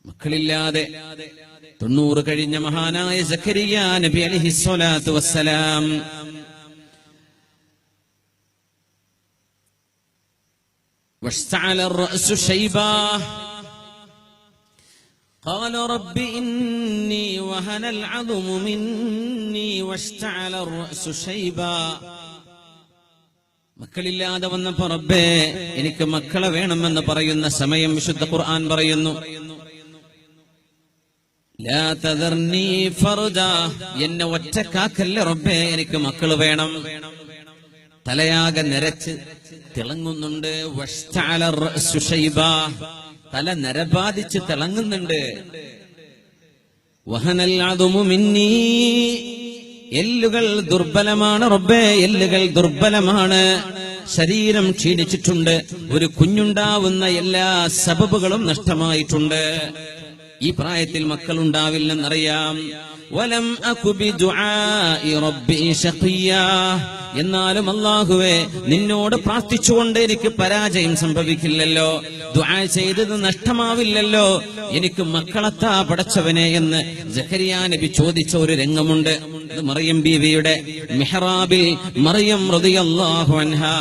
മക്കളില്ലാതെ 90 കഴിഞ്ഞ മഹാനായ സക്കരിയ നബി അലൈഹിസ്സലാത്തു വസ്സലാം വസ്തഅല الرأس شيبا قال رب إني وهن العظم مني واشتعل الرأس شيبا മക്കളില്ലാതെ വന്നപ്പോ റബ്ബേ എനിക്ക് മക്കളെ വേണമെന്ന് പറയുന്ന സമയം വിശുദ്ധ ഖുർആൻ പറയുന്നു, ലാ തദർനി ഫർദാ, എന്നെ ഒറ്റക്കാക്കല്ലേ റബ്ബേ, എനിക്ക് മക്കള് വേണം. തലയാകെ നിരച്ച് തിളങ്ങുന്നുണ്ട്. വഷ്തഅല റഅസു ശൈബാ, തല നരബാധിച്ച് തിളങ്ങുന്നുണ്ട്. വഹനൽ അദുമു മിന്നീ, എല്ലുകൾ ദുർബലമാണ് റബ്ബേ, എല്ലുകൾ ദുർബലമാണ്. ശരീരം ക്ഷീണിച്ചിട്ടുണ്ട്. ഒരു കുഞ്ഞുണ്ടാവുന്ന എല്ലാ സബബുകളും നഷ്ടമായിട്ടുണ്ട്. ഈ പ്രായത്തിൽ മക്കളുണ്ടാവില്ലെന്നറിയാം. വലം അകു ബിദുആഇ റബ്ബി ശഖിയ്യാ, എന്നാലും അല്ലാഹുവേ നിന്നോട് പ്രാർത്ഥിച്ചുകൊണ്ട് എനിക്ക് പരാജയം സംഭവിക്കില്ലല്ലോ, ദുആ ചെയ്തത് നഷ്ടമാവില്ലല്ലോ, എനിക്ക് മക്കളെത്താ പടച്ചവനെ എന്ന് സക്കരിയ നബി ചോദിച്ച ഒരു രംഗമുണ്ട്. ഇത് മറിയം ബീവിയുടെ മിഹ്റാബിൽ മറിയം റളിയല്ലാഹു അൻഹാ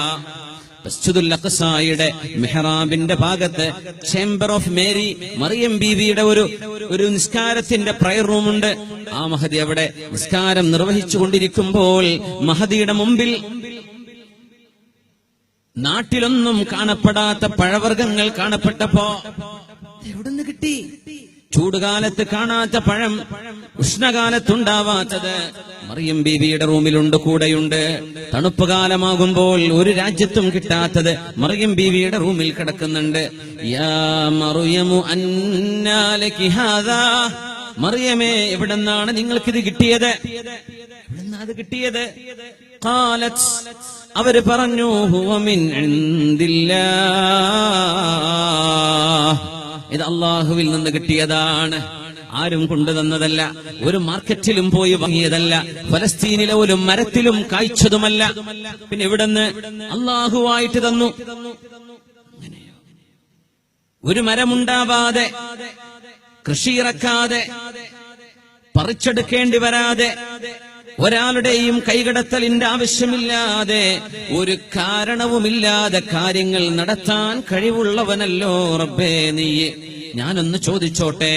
മസ്ജിദുൽ അഖ്സായുടെ മിഹ്റാബിന്റെ ഭാഗത്ത് ചേംബർ ഓഫ് മേരി, മറിയം ബീവിയുടെ ഒരു നിസ്കാരത്തിന്റെ പ്രയർ റൂമുണ്ട്. ആ മഹദി അവിടെ നിസ്കാരം നിർവഹിച്ചു കൊണ്ടിരിക്കുമ്പോൾ മഹദിയുടെ മുമ്പിൽ നാട്ടിലൊന്നും കാണപ്പെടാത്ത പഴവർഗ്ഗങ്ങൾ കാണപ്പെട്ടപ്പോ എവിടുന്ന് കിട്ടി? ചൂടുകാലത്ത് കാണാത്ത പഴം, ഉഷ്ണകാലത്തുണ്ടാവാത്തത് മറിയം ബീവിയുടെ റൂമിലുണ്ട്, കൂടെയുണ്ട്. തണുപ്പ് കാലമാകുമ്പോൾ ഒരു രാജ്യത്തും കിട്ടാത്തത് മറിയം ബീവിയുടെ റൂമിൽ കിടക്കുന്നുണ്ട്. യാ മറിയമു അന്നാ ലകി ഹാദാ, മറിയമേ എവിടെന്നാണ് നിങ്ങൾക്കിത് കിട്ടിയത്? എവിടെന്നാ അത് കിട്ടിയത്? ഖാലത്, അവര് പറഞ്ഞു, ഹുവ മിൻ ഇൻദില്ലാഹ്, ഇത് അല്ലാഹുവിൽ നിന്ന് കിട്ടിയതാണ്, ആരും കൊണ്ടുതന്നതല്ല, ഒരു മാർക്കറ്റിലും പോയി വാങ്ങിയതല്ല, ഫലസ്തീനിലെ ഒരു മരത്തിലും കായ്ച്ചതുമല്ല. പിന്നെ എവിടെന്ന്? അല്ലാഹുവായിട്ട് തന്നു. ഒരു മരമുണ്ടാവാതെ, കൃഷിയിറക്കാതെ, പറിച്ചെടുക്കേണ്ടി വരാതെ, ഒരാളുടെയും കൈകടത്തലിന്റെ ആവശ്യമില്ലാതെ, ഒരു കാരണവുമില്ലാതെ കാര്യങ്ങൾ നടത്താൻ കഴിവുള്ളവനല്ലോ റബ്ബേ നീ. ഞാനൊന്ന് ചോദിച്ചോട്ടെ,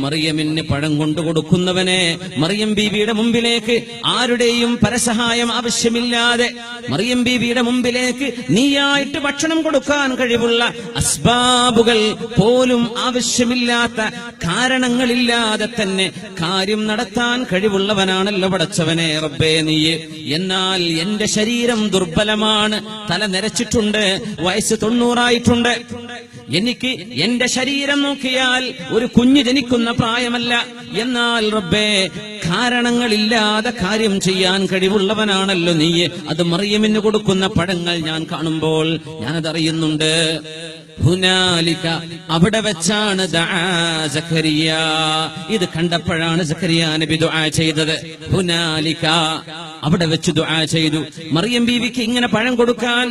മറിയമിന് പഴം കൊണ്ടു കൊടുക്കുന്നവനെ, മറിയം ബീവിയുടെ മുമ്പിലേക്ക് ആരുടെയും പരസഹായം ആവശ്യമില്ലാതെ മറിയം ബീവിയുടെ മുമ്പിലേക്ക് നീയായിട്ട് ഭക്ഷണം കൊടുക്കാൻ കഴിവുള്ള അസ്ബാബുകൾ പോലും ആവശ്യമില്ലാത്ത, കാരണങ്ങളില്ലാതെ തന്നെ കാര്യം നടത്താൻ കഴിവുള്ളവനാണല്ലോ പടച്ചവനെ റബ്ബേ നീ. എന്നാൽ എന്റെ ശരീരം ദുർബലമാണ്, തല നരച്ചിട്ടുണ്ട്, വയസ്സ് 90 എനിക്ക് എന്റെ ശരീരം നോക്കിയാൽ ഒരു കുഞ്ഞ് ജനിക്കുന്ന പ്രായമല്ല. എന്നാൽ റബ്ബേ, കാരണങ്ങളില്ലാതെ കാര്യം ചെയ്യാൻ കഴിവുള്ളവനാണല്ലോ നീ. അത് മറിയമിന് കൊടുക്കുന്ന പഴങ്ങൾ ഞാൻ കാണുമ്പോൾ ഞാനതറിയുന്നുണ്ട്. ഹുനാലിക, അവിടെ വെച്ചാണ് ദഅ സക്കരിയ, ഇത് കണ്ടപ്പോഴാണ് സക്കരിയ നബി ദുആ ചെയ്തത്. ഹുനാലിക, അവിടെ വെച്ച് ദുആ ചെയ്തു. മറിയം ബീവിക്ക് ഇങ്ങനെ പഴം കൊടുക്കാൻ,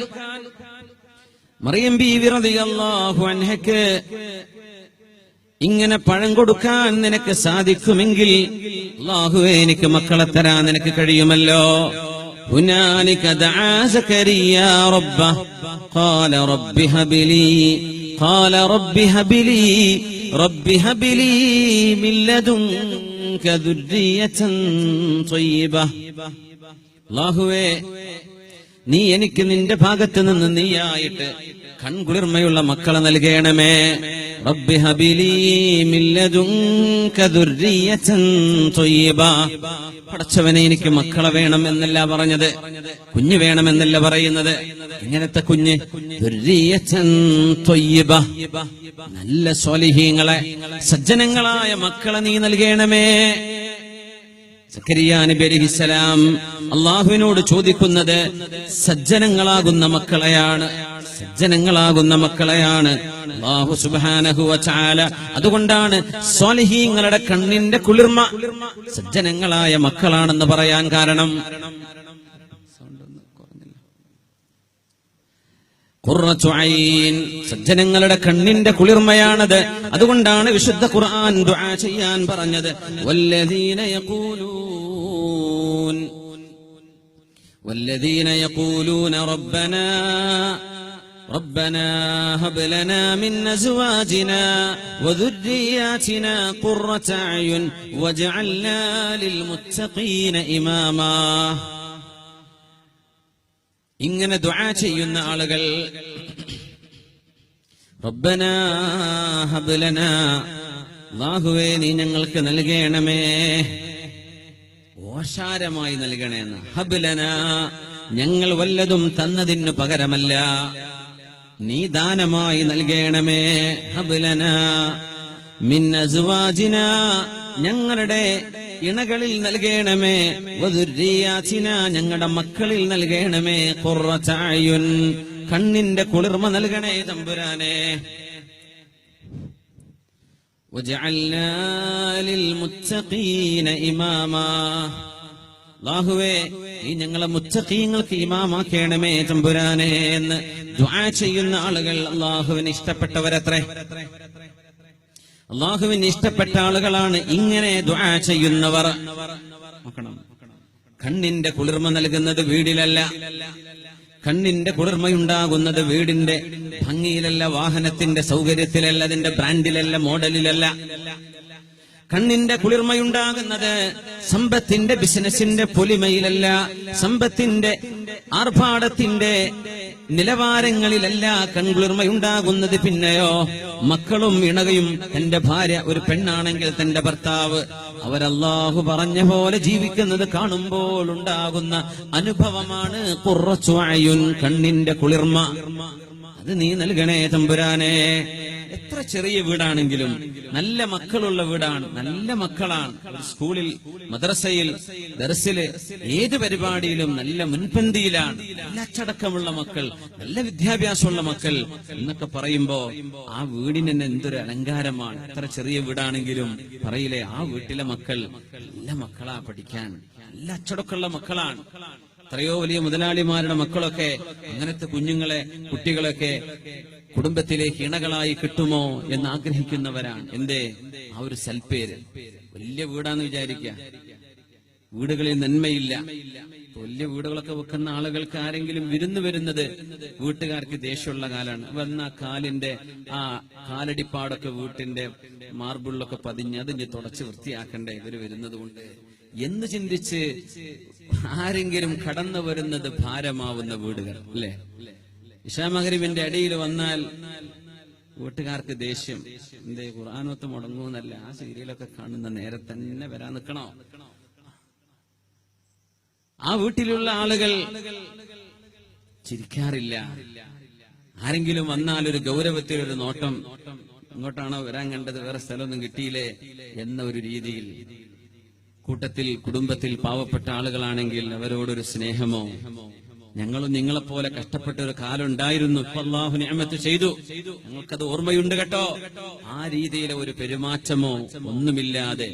മറിയം ബീവി റളിയല്ലാഹു അൻഹക്ക് ഇങ്ങനെ പഴം കൊടുക്കാൻ നിനക്ക് സാധിക്കുമെങ്കിൽ അല്ലാഹുവേ എനിക്ക് മക്കളെ തരാൻ നിനക്ക് കഴിയുമല്ലോ. ഹുനാലിക ദഅ സക്കരിയ റബ്ബഹ ഖാല റബ്ബി ഹബ്ലി, ഖാല റബ്ബി ഹബ്ലി, റബ്ബി ഹബ്ലി മിൻ ലദുൻക ദുർരിയതൻ ത്വയ്യിബ. അല്ലാഹുവേ നീ എനിക്ക് നിന്റെ ഭാഗത്ത് നിന്ന് നീയായിട്ട് കൺകുളിർമയുള്ള മക്കളെ നൽകണമേ. റബ്ബി ഹബിലി മിൻ ലദുൻക ദുർരിയതൻ ത്വയ്യിബ. പടച്ചവനെ എനിക്ക് മക്കളെ വേണം എന്നല്ല പറഞ്ഞത്, കുഞ്ഞ് വേണമെന്നല്ല പറയുന്നത്. ഇങ്ങനത്തെ കുഞ്ഞ്, ദുർരിയതൻ ത്വയ്യിബ, നല്ല സ്വാലിഹീങ്ങളെ, സജ്ജനങ്ങളായ മക്കളെ നീ നൽകണമേ. സക്കരിയ നബി അലൈഹിസ്സലാം അല്ലാഹുവിനോട് ചോദിക്കുന്നത് സജ്ജനങ്ങളാകുന്ന മക്കളെയാണ്, സജ്ജനങ്ങളാകുന്ന മക്കളെയാണ് അല്ലാഹു സുബ്ഹാനഹു വ തആല. അതുകൊണ്ടാണ് സ്വാലിഹീങ്ങളുടെ കണ്ണിന്റെ കുളിർമ സജ്ജനങ്ങളായ മക്കളാണെന്ന് പറയാൻ കാരണം. ഖുർറത്തു ഐൻ, സജ്ജനങ്ങളുടെ കണ്ണിന്റെ കുളിർമയാണത്. അതുകൊണ്ടാണ് വിശുദ്ധ ഖുർആൻ ദുആ ചെയ്യാൻ പറഞ്ഞത്. വല്ലദീന യഖൂലൂന ربنا هب لنا من أزواجنا وذرياتنا قرة أعين واجعلنا للمتقين إماما. ഇങ്ങനെ ദുആ ചെയ്യുന്ന ആളുകൾ റബ്ബനാ ഹബ് ലനാ, അല്ലാഹുവേ നീ ഞങ്ങൾക്ക് നൽകണമേ, ഓശാരമായി നൽകണേന്ന്. ഹബ് ലനാ, ഞങ്ങൾ വല്ലതും തന്നതിന് പകരമല്ല, നീ ദാനമായി നൽകണമേ. ഹബ് ലനാ മിൻ അസ്വാജിനാ, ഞങ്ങളുടെ ഇണകളിൽ നൽകണമേ. വദുർരിയാതിനാ, ഞങ്ങളുടെ മക്കളിൽ നൽകണമേ. ഖുർറത അയുൻ, കണ്ണിന്റെ കുളിർമ നൽകണേ തമ്പുരാനെ. വജഅൽനാ ലിൽമുത്തഖീന ഇമാമാ, അല്ലാഹുവേ നീ ഞങ്ങളെ മുത്തഖീങ്ങൾക്ക് ഇമാമാക്കണമേ തമ്പുരാനെ എന്ന് ദുആ ചെയ്യുന്ന ആളുകൾ അല്ലാഹുവിന് ഇഷ്ടപ്പെട്ടവരത്രേ. അല്ലാഹുവിന് ഇഷ്ടപ്പെട്ട ആളുകളാണ് ഇങ്ങനെ ദുആ ചെയ്യുന്നവർ. നോക്കണം, കണ്ണിന്റെ കുളിർമ നൽകുന്നത് വീടിലല്ല, കണ്ണിന്റെ കുളിർമയുണ്ടാകുന്നത് വീടിന്റെ ഭംഗിയിലല്ല, വാഹനത്തിന്റെ സൗകര്യത്തിലല്ല, അതിന്റെ ബ്രാൻഡിലല്ല, മോഡലിലല്ല. കണ്ണിന്റെ കുളിർമയുണ്ടാകുന്നത് സമ്പത്തിന്റെ ബിസിനസിന്റെ പൊലിമയിലല്ല, സമ്പത്തിന്റെ ആർഭാടത്തിന്റെ നിലവാരങ്ങളിലല്ല കൺകുളിർമയുണ്ടാകുന്നത്. പിന്നെയോ മക്കളും ഇണകയും, തന്റെ ഭാര്യ ഒരു പെണ്ണാണെങ്കിൽ തന്റെ ഭർത്താവ്, അവരല്ലാഹു പറഞ്ഞ പോലെ ജീവിക്കുന്നത് കാണുമ്പോൾ ഉണ്ടാകുന്ന അനുഭവമാണ് ഖുർറത്തു അയുൻ, കണ്ണിന്റെ കുളിർമ. അത് നീ നൽകണേ തമ്പുരാനെ. എത്ര ചെറിയ വീടാണെങ്കിലും നല്ല മക്കളുള്ള വീടാണ്, നല്ല മക്കളാണ്. സ്കൂളിൽ, മദ്രസയിൽ, ദർസില്, ഏത് പരിപാടിയിലും നല്ല മുൻപന്തിയിലാണ്, നല്ല അച്ചടക്കമുള്ള മക്കൾ, നല്ല വിദ്യാഭ്യാസമുള്ള മക്കൾ എന്നൊക്കെ പറയുമ്പോ ആ വീടിന് തന്നെ എന്തൊരു അലങ്കാരമാണ്. എത്ര ചെറിയ വീടാണെങ്കിലും പറയില്ലേ, ആ വീട്ടിലെ മക്കൾ നല്ല മക്കളാ, പഠിക്കാൻ നല്ല അച്ചടക്കമുള്ള മക്കളാണ്. എത്രയോ വലിയ മുതലാളിമാരുടെ മക്കളൊക്കെ അങ്ങനത്തെ കുട്ടികളൊക്കെ കുടുംബത്തിലേക്ക് ഇണകളായി കിട്ടുമോ എന്ന് ആഗ്രഹിക്കുന്നവരാണ്. എന്തേ? ആ ഒരു സൽപ്പേര്. വലിയ വീടാന്ന് വിചാരിക്കുക, വീടുകളിൽ നന്മയില്ല. വലിയ വീടുകളൊക്കെ വെക്കുന്ന ആളുകൾക്ക് ആരെങ്കിലും വിരുന്ന് വരുന്നത് വീട്ടുകാർക്ക് ദേഷ്യമുള്ള കാലാണ്. വന്ന കാലിന്റെ ആ കാലടിപ്പാടൊക്കെ വീട്ടിന്റെ മാർബിളിലൊക്കെ പതിഞ്ഞ് അതിന് തുടച്ച് വൃത്തിയാക്കണ്ടേ ഇവര് വരുന്നത് കൊണ്ട് എന്ന് ചിന്തിച്ച് ആരെങ്കിലും കടന്നു വരുന്നത് ഭാരമാവുന്ന വീടുകൾ അല്ലേ? ഇശാ മഗ്രിബിന്റെ അടിയിൽ വന്നാൽ വീട്ടുകാർക്ക് ദേഷ്യം. എന്തേ, ഖുർആനൊത്ത് മുടങ്ങൂന്നല്ല, ആ സീരിയലൊക്കെ കാണുന്ന നേരെ തന്നെ വരാൻ നിൽക്കണോ? ആ വീട്ടിലുള്ള ആളുകൾ ചിരിക്കാറില്ല. ആരെങ്കിലും വന്നാൽ ഒരു ഗൗരവത്തിലൊരു നോട്ടം, ഇങ്ങോട്ടാണോ വരാൻ കണ്ടത്, വേറെ സ്ഥലമൊന്നും കിട്ടിയില്ലേ എന്ന ഒരു രീതിയിൽ. കൂട്ടത്തിൽ കുടുംബത്തിൽ പാവപ്പെട്ട ആളുകളാണെങ്കിൽ അവരോടൊരു സ്നേഹമോ, ഞങ്ങളും നിങ്ങളെപ്പോലെ കഷ്ടപ്പെട്ട ഒരു കാലം ഉണ്ടായിരുന്നു, ഇപ്പൊ അല്ലാഹു നിഅമത്ത് ചെയ്തു, ഞങ്ങൾക്കത് ഓർമ്മയുണ്ട് കേട്ടോ, ആ രീതിയിലെ ഒരു പെരുമാറ്റമോ ഒന്നുമില്ലാതെ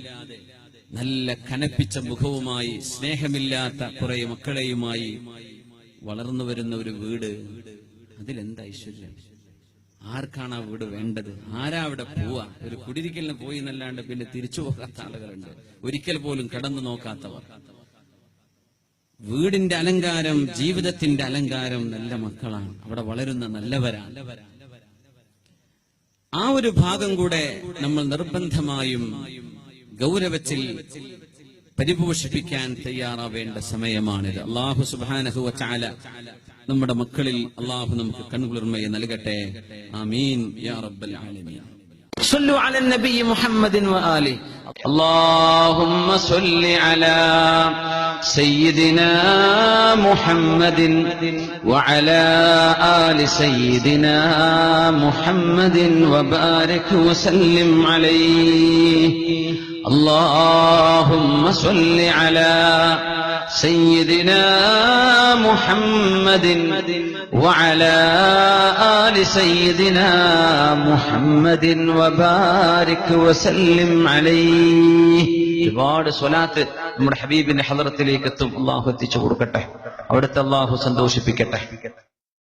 നല്ല കനപ്പിച്ച മുഖവുമായി സ്നേഹമില്ലാത്ത കുറെ മക്കളെയുമായി വളർന്നു വരുന്ന ഒരു വീട്, അതിലെന്താ ഐശ്വര്യം? ആർക്കാണ് ആ വീട് വേണ്ടത്? ആരാ അവിടെ പോവാ? ഒരു കുടിരിക്കലിന് പോയി എന്നല്ലാണ്ട് പിന്നെ തിരിച്ചു പോകാത്ത ആളുകളുണ്ട്, ഒരിക്കൽ പോലും കടന്നു നോക്കാത്തവർ. വീടിന്റെ അലങ്കാരം, ജീവിതത്തിന്റെ അലങ്കാരം നല്ല മക്കളാണ്, അവിടെ വളരുന്ന നല്ലവരാണ്. ആ ഒരു ഭാഗം കൂടെ നമ്മൾ നിർബന്ധമായും ഗൗരവത്തിൽ പരിപോഷിപ്പിക്കാൻ തയ്യാറാവേണ്ട സമയമാണിത്. അല്ലാഹു സുബ്ഹാനഹു വ തആല നമ്മുടെ മക്കളിൽ അല്ലാഹു നമുക്ക് കൺകുളിർമയെ നൽകട്ടെ. ആമീൻ യാ റബ്ബൽ ആലമീൻ. صلوا على النبي محمد وآله. اللهم صل على سيدنا محمد وعلى آل سيدنا محمد وبارك وسلم عليه. اللهم صل على سيدنا محمد وعلى آل سيدنا محمد وبارك وسلم عليه. ഒരുപാട് സ്വലാത്ത് നമ്മുടെ ഹബീബിന്റെ ഹളറത്തിലേക്ക് എത്തും. അല്ലാഹു എത്തിച്ചു കൊടുക്കട്ടെ, അവിടുത്തെ അല്ലാഹു സന്തോഷിപ്പിക്കട്ടെ.